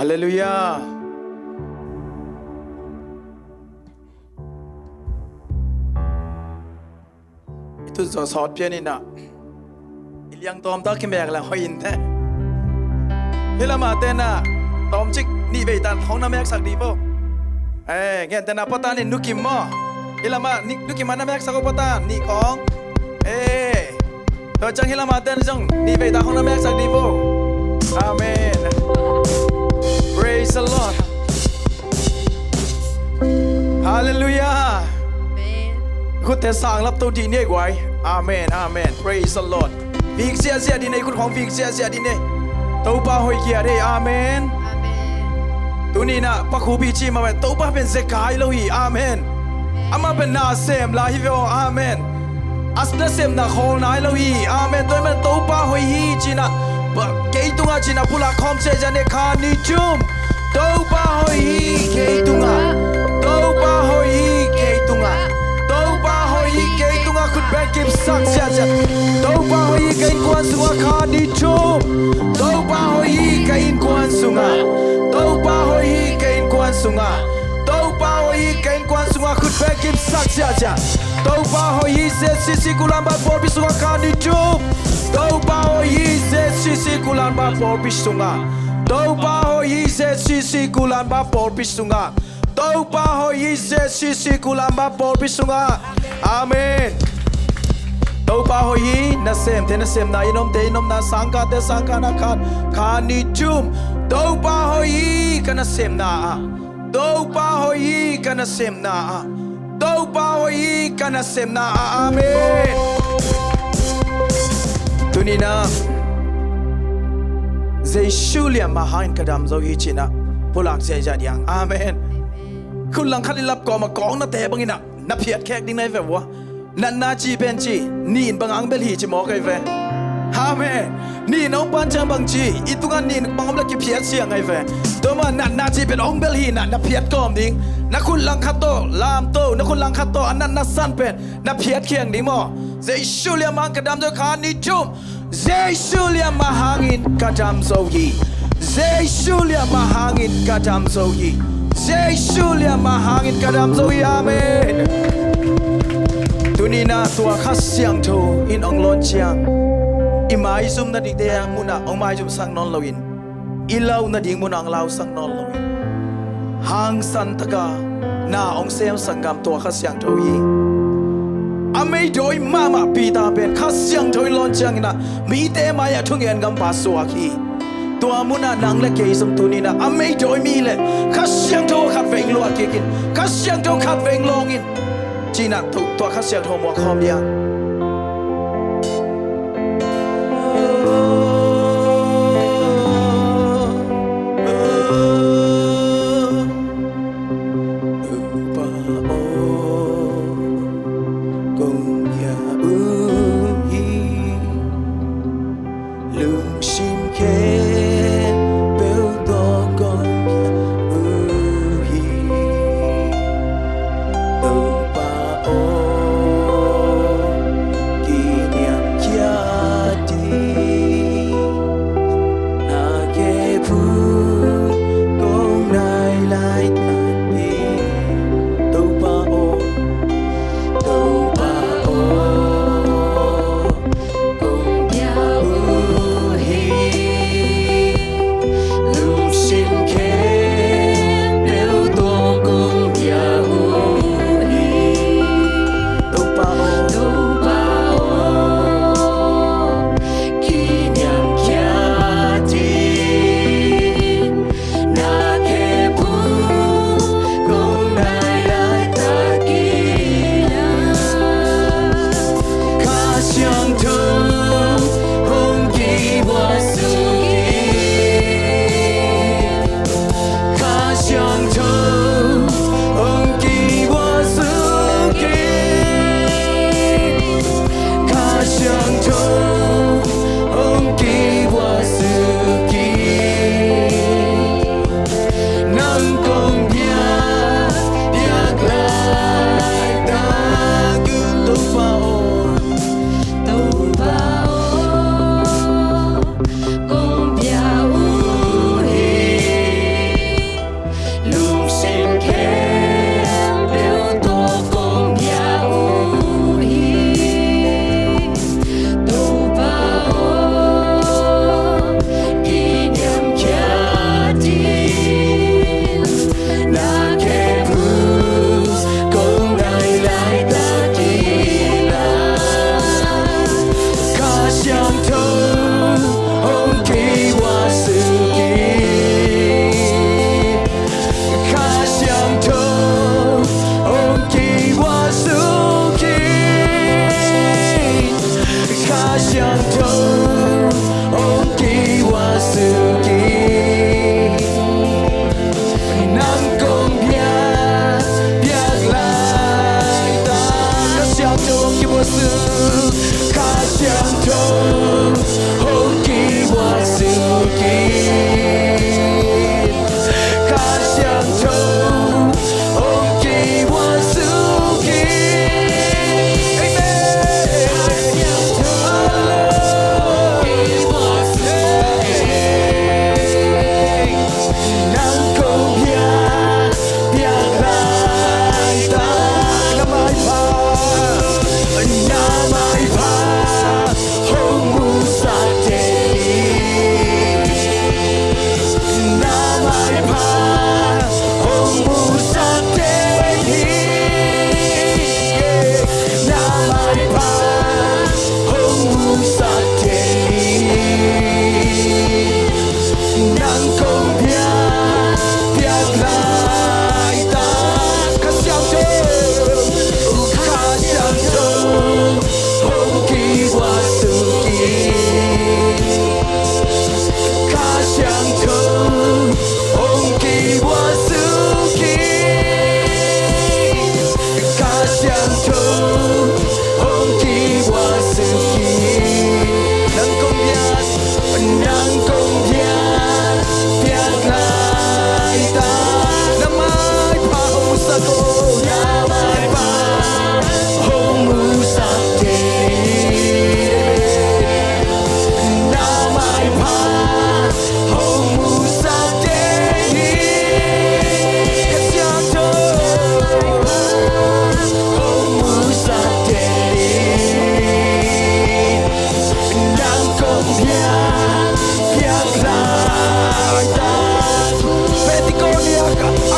할렐루야. itu sot pian ina ilyang tom ta kemek la hoin the hilama tena tom chik ni ve tan khong na mek sak di po ngen tena patan ni nukim mo hilama ni nukim na mek sak patan ni khong to chang hilama ten jong ni ve ta khong na mek sak di po amen praise the lord hallelujahคุณเทสางรับตัวดีเนี่ยไว้อาเมนอาเมน praise the Lord ฟิกเสียดีเนี่ยคุณของฟิกเสียดีเนี่ยตัวป้าหอยเกียร์ได้อาเมนตัวนี้นะพระครูพิจิมาไว้ตัวป้าเป็นเซกายแล้วฮีอาเมนอามาเป็นนาเซมลาฮิโวอาเมนอัสนาเซมนาโคลนายแล้วฮีอาเมนตัวมันตัวป้าหอยฮีจีน่ะเกยตุงาจีน่ะพูลาคอมเซจันเนคานิจุมตัวป้าหอยฮีเกยตุงาตัวป้าหอยฮีเกยตุงาคุณแบกิมสักเสียจัดตัวป้าหอยกินกวนสุงาคาดิจูตัวป้าหอยกินกวนสุงาตัวป้าหอยกินกวนสุงาตัวป้าหอยกินกวนสุงาคุณแบกิมสักเสียจัดตัวป้าหอยเซซิกุลันบาปอบิสุงาคาดิจูตัวป้าหอยเซซิกุลันบาปอบิสุงาตัวป้าหอยเซซิกุลันบาปอบิสุงาตัวป้าหอยเซซิกุลันบาปอบิสุงาอาเมนตัวป้าหอยนัสเซมเทนัสเซมนายนมเตนมนาสังกาเตสังกานาคาคานิจุมตัวป้าหอยกันนัสเซมนาตัวป้าหอยกันนัสเซมนาตัวป้าหอยกันนัสเซมนาอาเมนตุนีนาเจชูเลียมาหันกระดำโซฮีจินะพลักเจจัดยังอาเมนคุณหลังคันรับกอมากองนาเตบังอินะนับเพียรแขกดิ้งในเฟวะนันนาจีเป็นจีนี่บังอังเบลฮีจิมอกไอเฟฮาเมนี่น้องปันจังบังจีอีตุกันนี่บังอังเบลกิเพียรเสียงไอเฟตัวมันนันนาจีเป็นองเบลฮีนับเพียรกอมดิ้งนักคุณลังคัตโตลามโตนักคุณลังคัตโตอันนั้นนัสันเป็นนับเพียรเคียงดิ้งมอเจชูเลียมังกระดำโดยขานิจุมเจชูเลียมาหางินกระดำโซยีเจชูเลียมาหางินกระดำโซยีเจชูเลียมาหางินกระดำโซยีอาเมนตุนีนาตัวข้าเสียงโทอินองลอนเชียงอิมาอิซุมนาดิเดียงมุนาองมาจุมสังนอนลวินอิลาวนาดิงมุนาองลาวสังนอนลวินหางสันตกานาองเซมสังกามตัวข้าเสียงโทยีอเมย์โดยมาปีตาเป็นข้าเสียงโทยลอนเชียงนะมีเตมายาทุ่งเงินกำปาสวาคีตัวมุนานังเล็กเกยสมตุนีนะอเมย์โดยมีเลยข้าเสียงโทขัดเวงลวดเกินข้าเสียงโทขัดเวงลงอินจีน่ะถูกตัวข้าเสียงโทมัวคอมยัง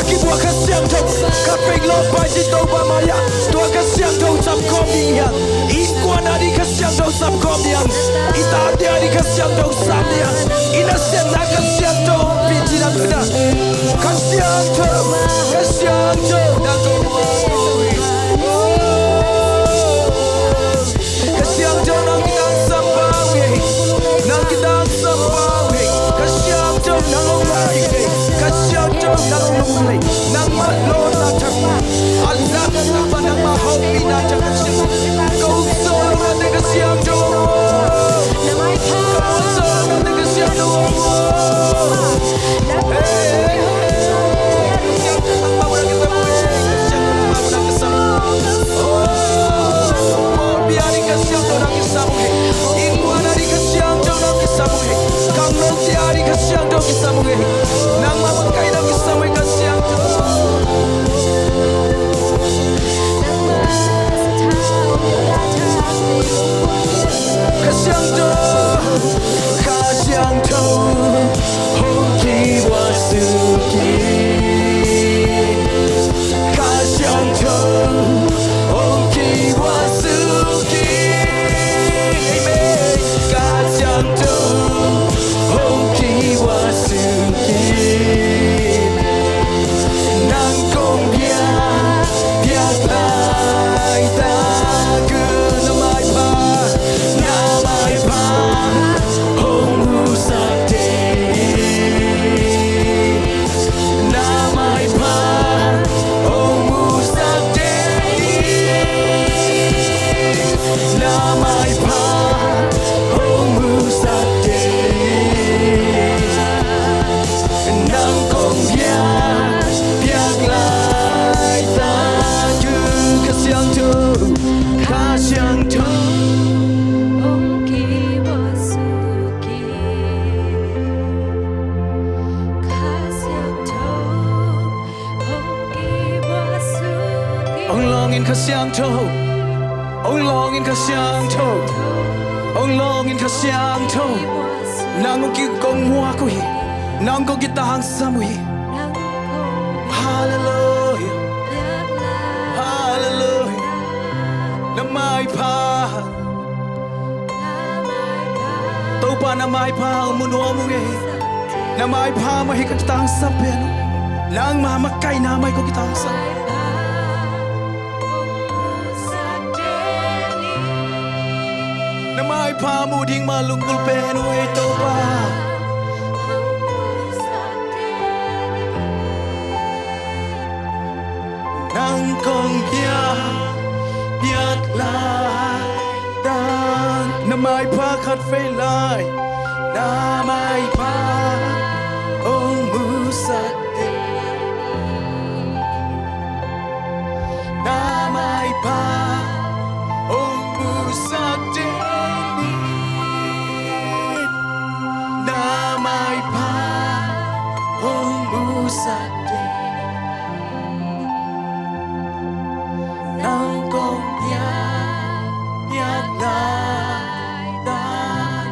ki bua ka siang thâu ka pek lo ba chi to ba ma ya tua ka siang thâu sap kom ding yang I kwa na di ka siang thâu sap kom yang I ta dia di ka siang thâu sap yang ina sen na ka siang thâu pi chi na na ka siang thâu na ko ka siang thâu na ki dang sap ba we na ki dang sap ba we ka siang thâu na lo lai ka siang thâu na lo lai nang ma lo na thak Allah na ba nang ma ho pi na thak go so na te ka siang thâu go so na te ka siang thâu nang mamakai nang kisamay kasyang to kasyang to hoki wasuki kasyang to hoki wasuki amen kasyang to hoki wasuki nang kong biak lai ta cứ na mai pa hong hu sa te na mai pa hong hu sa te na mai pa hong hu sa te nang kong biak lai ta cứ ka siang thu Ông longin ka siang thu Ông longin ka siang thu Ông longin ka siang thu nang ki kong mua ko hi nang ko kita hang samu hi hallelujah hallelujah na mai pa to pa na mai pa mu no mu nge na mai pa ma hi ka tang sa pen nang ma makai na mai ko kita hang sa na mai pa mu ding ma lungkul pen we to pa nang kong biak lai dan na mai pa khat phê lai na mai pa ông mu sa te na mai pa ông mu sa te na mai pa ông mu sa te nang kong biak lai dan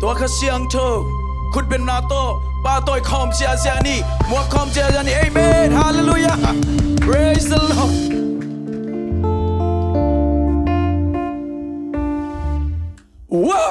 tua ka siang tho khut ben na to pa toy khom sia sia ni mo khom sia sia ni amen hallelujah praise the Lord whoa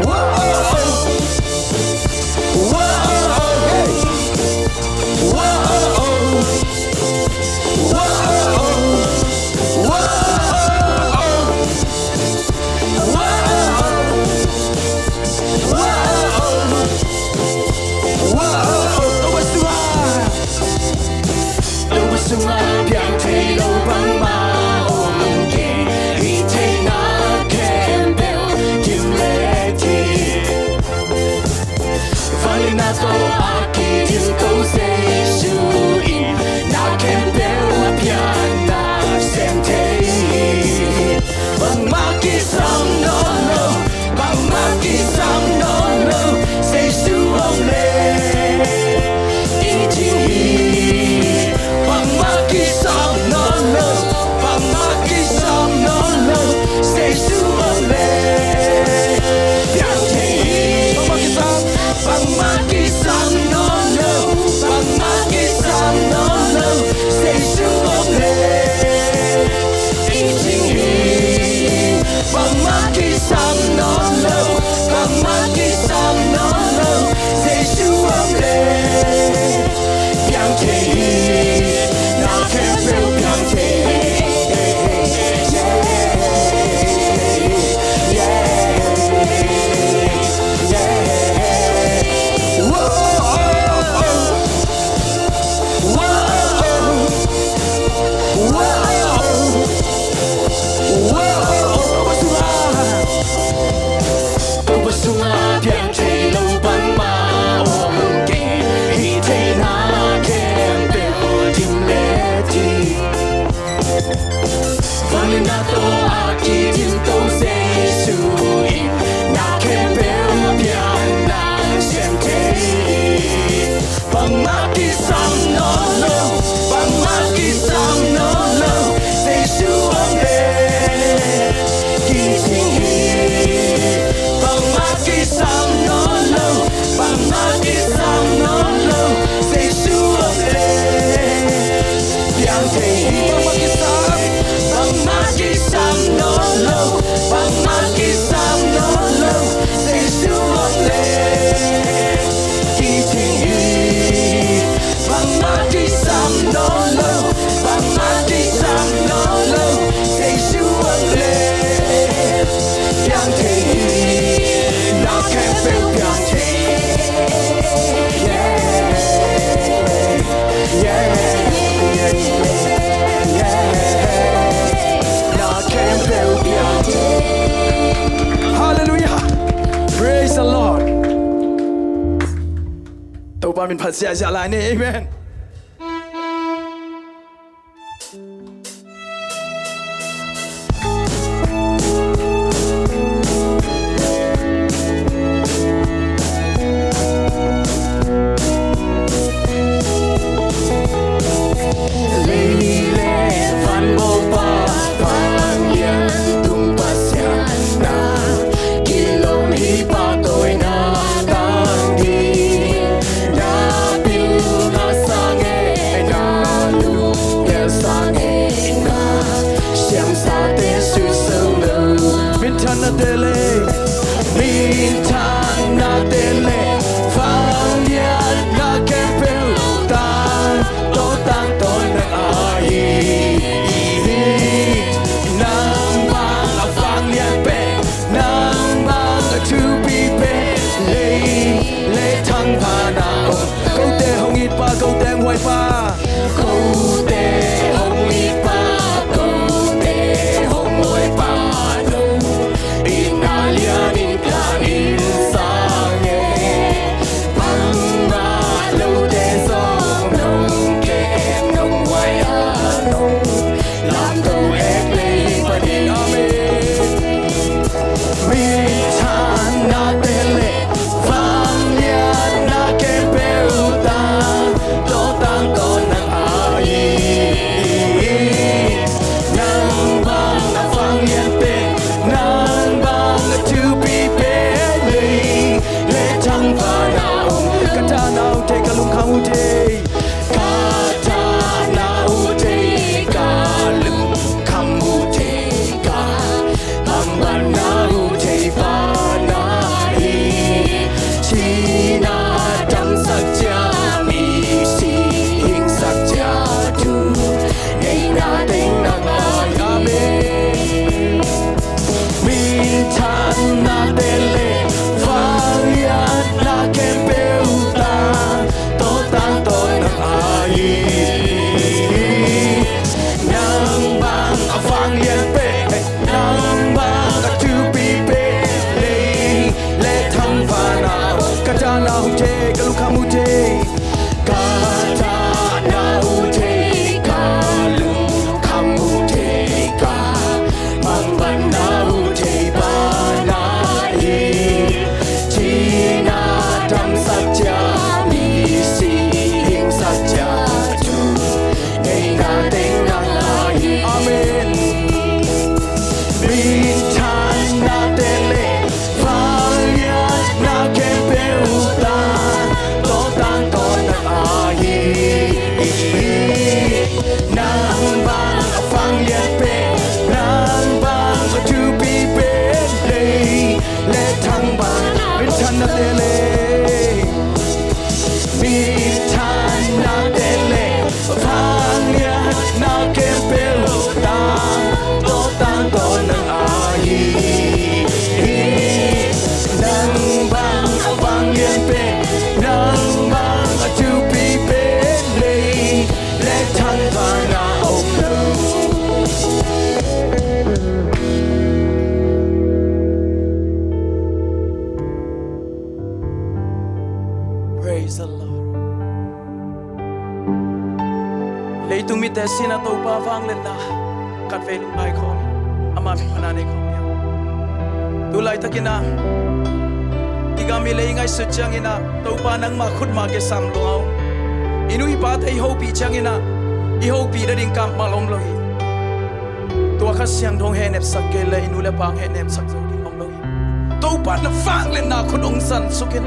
Whoa! pa min phat sia sia lai ni amen Praise the Lord. Lấy tung mi te xin tàu pa vang lên na, cắt về lung ai không, ama mi phana này không nhau. Tu lại ta kina, tiga mi lấy ngay sự chang ina, tàu pa nang ma khut ma ke sam lo. Inu hi pa thấy hope chang ina, I hope đã đình cam ma lom lo hi. Tua khát siang thong he nep sak ke le inu le pang he nep sak zo di lom lo hi. Tàu pa na vang lên na khut ong san sukin.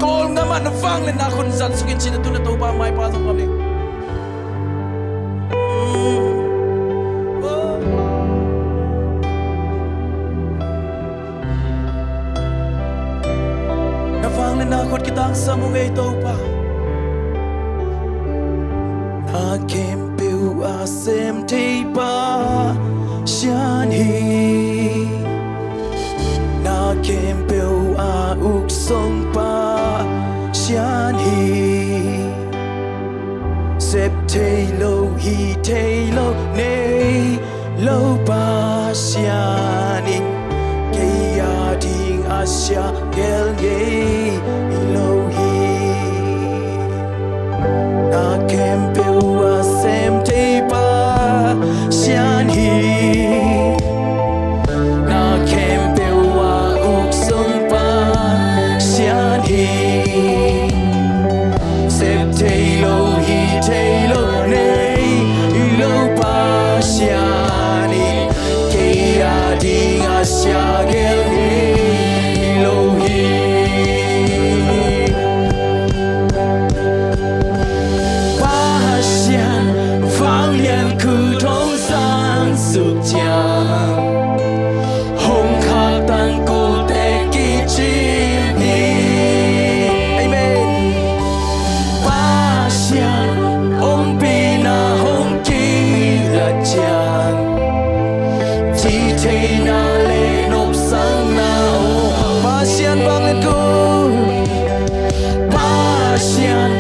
Kol nga man vang lên na khun san sukin china tu na tàu pa mai pa song kami. Na vang lên na khut kitang sa mo ngay tàu pa. Na kem piu a sem te pa shan hi. Na kem piu a uk song pa shan hi. Sep te lo hi te lo ne lo pa shan in. Kaya ding asya gel ye lo hi. vang lên cô ba xian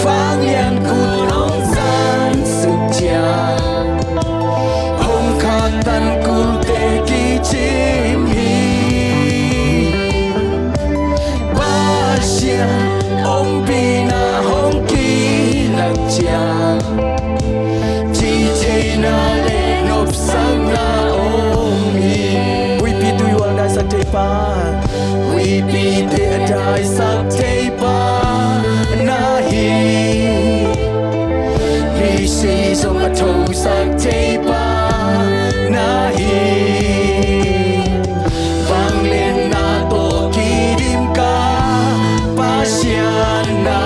vang lên cụt ông gian sự cha hồng khát tan cụt tê kỳ chim hi ba xian ông bina hồng kỳ lạc cha chỉ chơi na lệ nộp sang na ông hi we be do you all that say pa we be there die say pa na hi he sees on my toes say pa na hi vang lên na to kỳ đêm ca pa xian na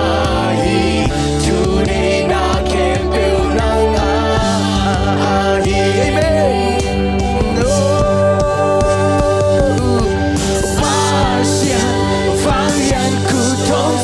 hi chu ne na kem bêu nang a hi amen pa xian vang yan ku thong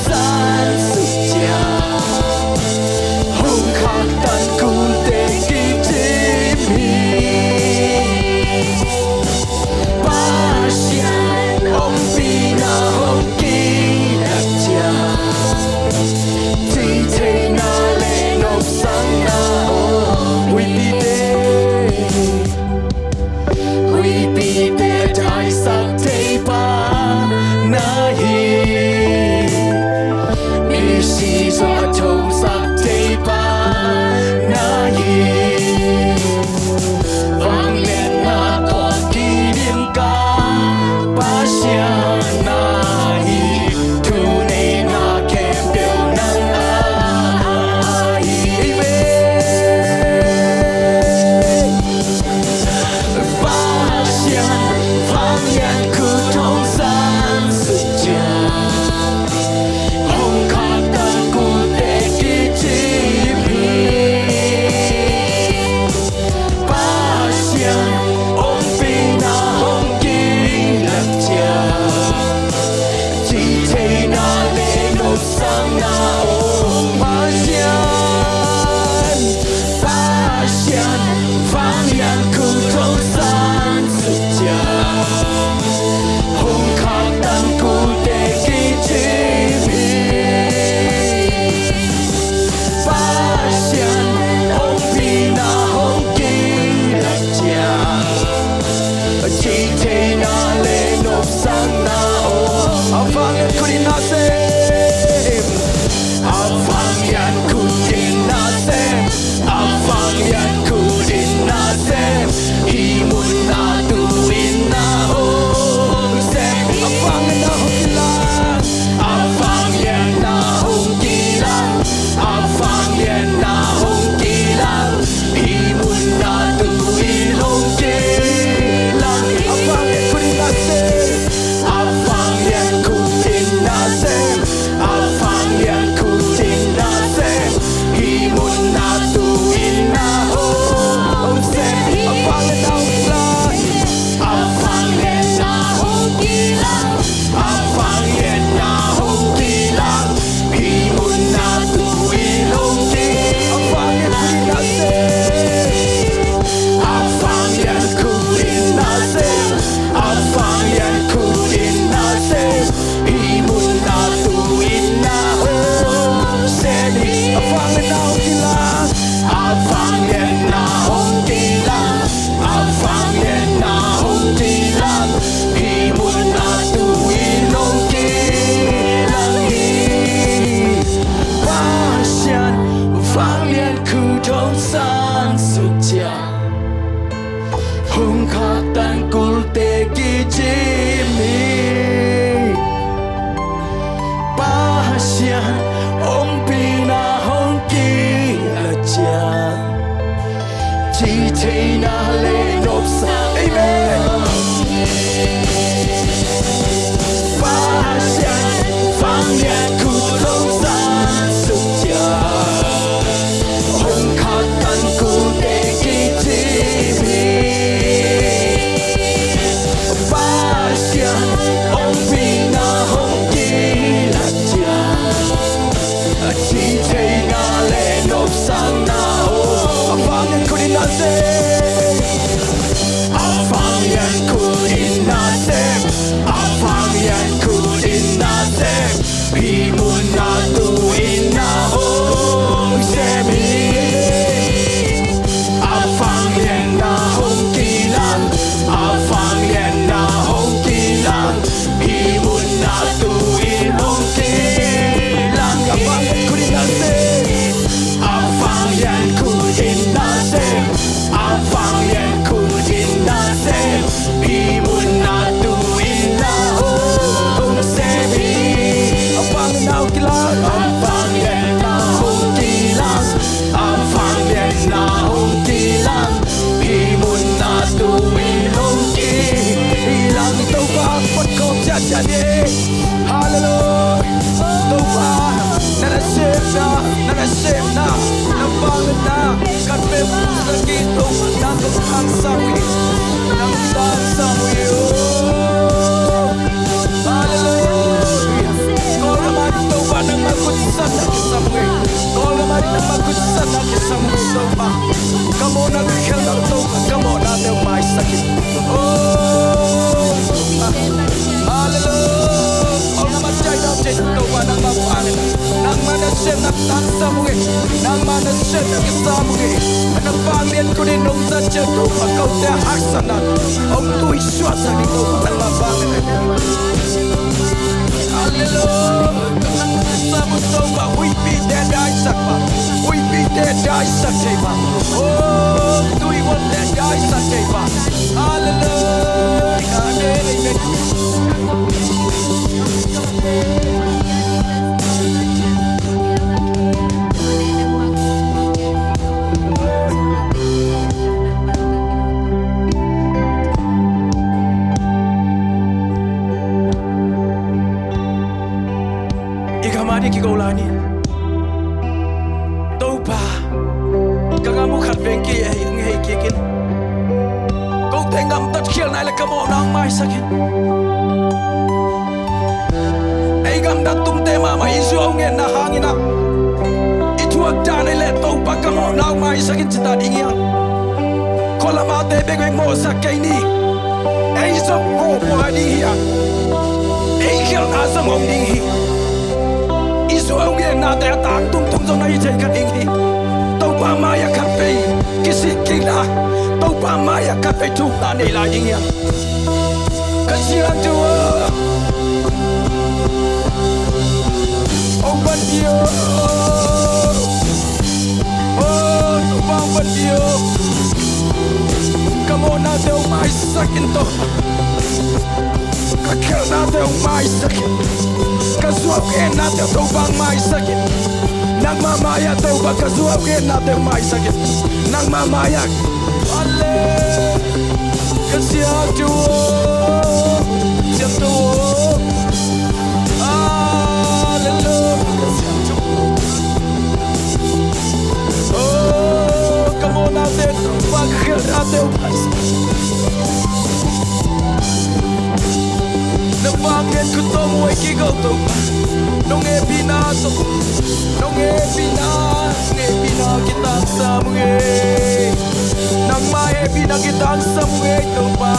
vì muốn na tu in na hong sẽ mi a phang liền na hong kỳ lang a phang liền na hong kỳ lang vì muốn na tu in hong kỳ lang a phang liền kurin na se a phang liền kurin na se a phang liền kurin na se vì muốn na tu in na hong sẽ mi a phang nào kỳ lang a phang liền na hong kỳ lang a phang liền na hong kỳ lang vì muốn na tu in hong kỳ lang tàu ba bắt con chặt chặt đi hallelujah tàu ba nana save na nang bangun na kat pe lagi tàu nang ang sawi nang sang sawi hallelujah kalau mari tàu ba nang makut sana kesamui kalau mari nang makut sana kesamui tàu ba kamu nak khel nak tàu kamu nak teu mai sakit oh hallelujah orang macam dah jadi tàu ba nang mapangan nang mana sem nak tan samui nang mana sem nak samui nang panglian ko din nung sa jatuh kau te haksana ông tu iswasa ni tàu ba nang mapangan hallelujah Samu tauba, we be dead, I suck ba. We be dead, I suck ba. Oh, do we want that I suck ba? Hallelujah, amen. Ikamani kikolani. Tauba, kangamu khat vengki ngei kikin. Kau tengam tat khiel nai la kamo nang mai sakin. Ei gam dat tum te ma mai isu ngen na hangina. Ituak dan ele tauba kamo nang mai sakin cita dingiang. Kolama te begeng mo sakaini. Ei som ho po di hiya. Ei khiel asam ong ding hi. Isu ông nghe na te tang tung tung trong này trên căn hình hi. Tàu ba maya cà phê kisi kila. Tàu ba maya cà phê chụp ta này là gì nhỉ? Cái gì làm chúa? Ông bận điêu. Oh, tàu ba bận điêu. Come on now, tàu mai sakin to. Kakil na tàu mai sakin. Kasuap ke na teu tau bang mai sakit nang mamaya tau ba kasuap ke na teu mai sakit nang mamaya ale kasiak tu siap tu hallelujah kasiak tu oh come on out there ba kil na teu mai na bakit ko to mo ikigaw to nung epina to nung epina kita sa mga nang maepina kita sa mga to pa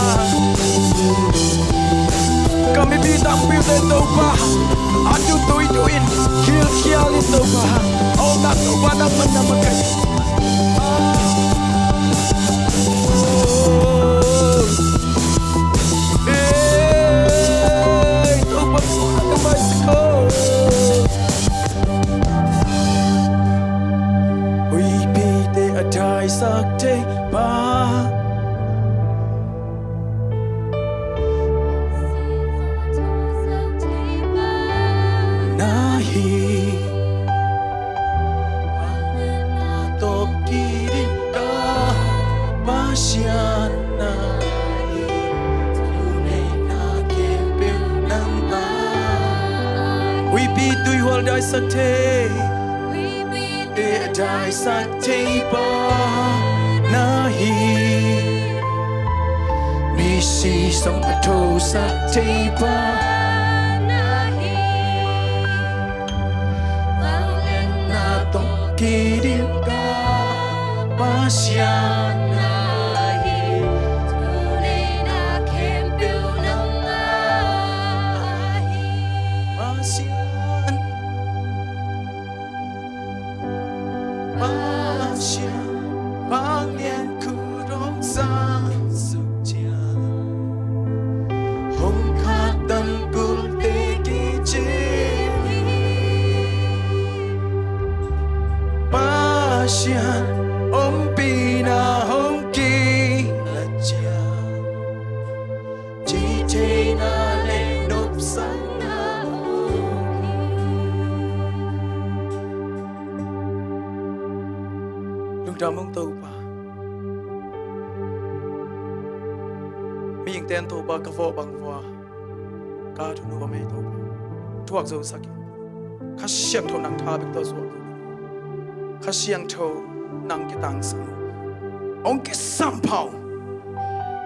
kami bitang pitin to pa ando tuituin kill ito pa oh na to pa naman na magkaya sakte ba nahi top kirim ka pasyan nahi tunay na kempil ng ba we be tuy hol dai sakte dai sakte ba nahi misi som pato sakte ba nahi vang lên na to kirim ka pasyan nahi tunay na kempil ng nahi pasyan đam mong tàu ba mình tên tàu ba cái vỏ bằng vỏ cá thu nuôi mấy tàu ba thuốc dầu sắc khá xiang thâu nang tha bị tàu ruột khá xiang thâu nang cái tang sang ông cái sam phao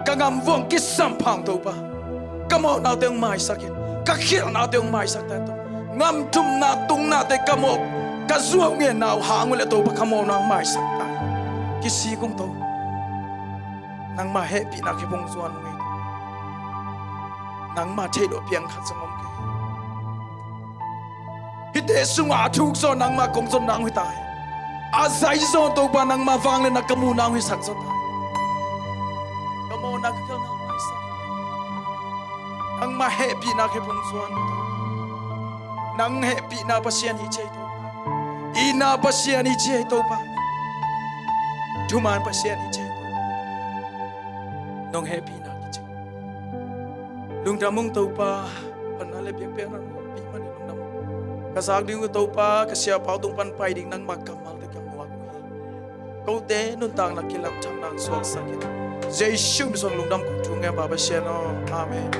cái ngam vong cái sam phao tàu ba cái mỏ nào tiếng mai sắc cái khiêu nào tiếng mai sắc tay tàu ngam thum na tung na te cái mỏ cái ruộng nghe nào hàng người tàu ba cái mỏ nào mai sắc tay cái gì cũng tàu nang ma happy na cái bông ruộng nghe nang ma thay đổi biến khát sang ông cái hít để sung à thuốc so nang ma công son nang huy tai à sai so tàu ba nang ma vang lên na cái mu nang huy sắc so tai cái mỏ na cái nào mai sắc nang ma happy na cái bông ruộng nang happy na pasien hi chơi tàu ina pasien hi chơi tàu ba thuman pasien hi chơi nong happy na ki ching lung damong tàu pa pan ale biak biak nan pi man lung dam ka sak ding tàu pa ka sia pau tung pan pai ding nang mak kamal te kam wa ko te nun tang nak kilam tham nang suak sakit Jesus mi son lung dam ku thu nge ba ba sia no amen